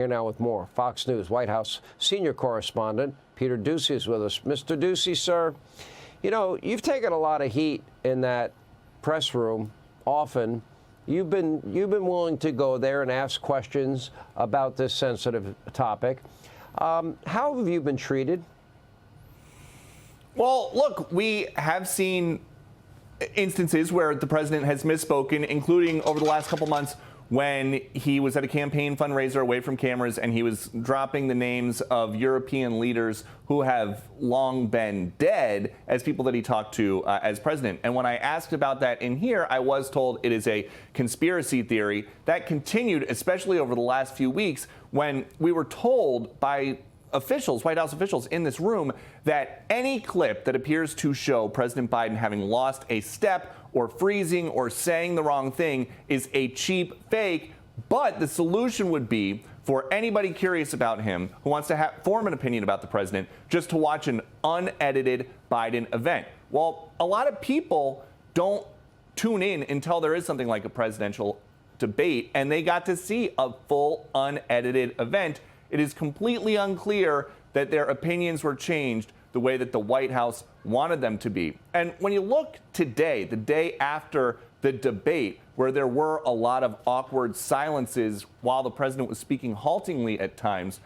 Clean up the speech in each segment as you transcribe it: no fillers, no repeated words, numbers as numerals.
Here now with more. Fox News White House senior correspondent Peter Doocy is with us. Mr. Doocy, sir, you know, you've taken a lot of heat in that press room often. You've been willing to go there and ask questions about this sensitive topic. How have you been treated? Well, look, we have seen instances where the president has misspoken, including over the last couple months when he was at a campaign fundraiser away from cameras and he was dropping the names of European leaders who have long been dead as people that he talked to as president. And when I asked about that in here, I was told it is a conspiracy theory. That continued, especially over the last few weeks, when we were told by officials, White House officials in this room, that any clip that appears to show President Biden having lost a step or freezing or saying the wrong thing is a cheap fake. But the solution would be for anybody curious about him who wants to form an opinion about the president just to watch an unedited Biden event. Well, a lot of people don't tune in until there is something like a presidential debate, and they got to see a full unedited event. It is completely unclear that their opinions were changed the way that the White House wanted them to be. And when you look today, the day after the debate, where there were a lot of awkward silences while the president was speaking haltingly at times,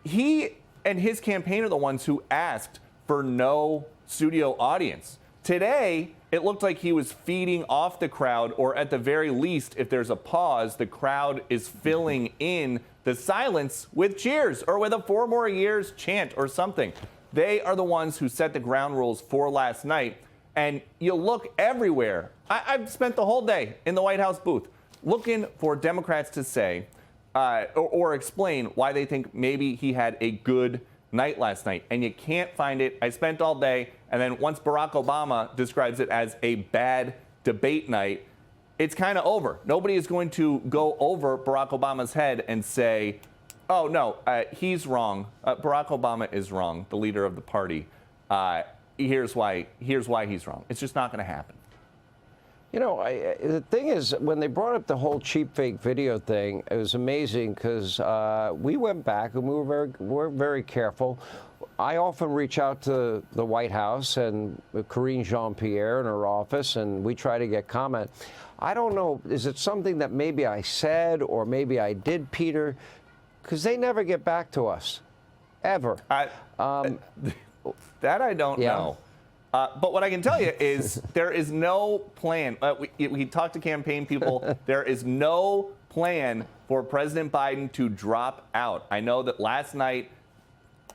he and his campaign are the ones who asked for no studio audience. Today, it looked like he was feeding off the crowd, or at the very least, if there's a pause, the crowd is filling in the silence with cheers or with a 4 more years chant or something. They are the ones who set the ground rules for last night. And you look everywhere. I've spent the whole day in the White House booth looking for Democrats to say or explain why they think maybe he had a good night last night. And you can't find it. I spent all day. And then once Barack Obama describes it as a bad debate night, it's kind of over. Nobody is going to go over Barack Obama's head and say, oh, no, he's wrong. Barack Obama is wrong, the leader of the party. Here's why he's wrong. It's just not going to happen. You know, the thing is, when they brought up the whole cheap fake video thing, it was amazing because we went back and we were very careful. I often reach out to the White House and Karine Jean-Pierre in her office, and we try to get comment. I don't know, is it something that maybe I said or maybe I did, Peter? Because they never get back to us, ever. That I don't know. But what I can tell you is there is no plan. We talked to campaign people. There is no plan for President Biden to drop out. I know that last night,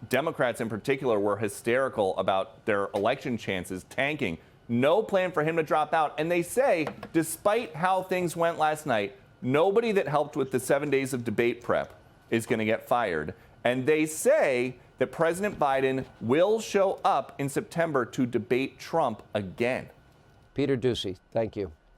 Democrats in particular were hysterical about their election chances tanking. No plan for him to drop out. And they say, despite how things went last night, nobody that helped with the 7 days of debate prep is going to get fired. And they say that President Biden will show up in September to debate Trump again. Peter Doocy, thank you.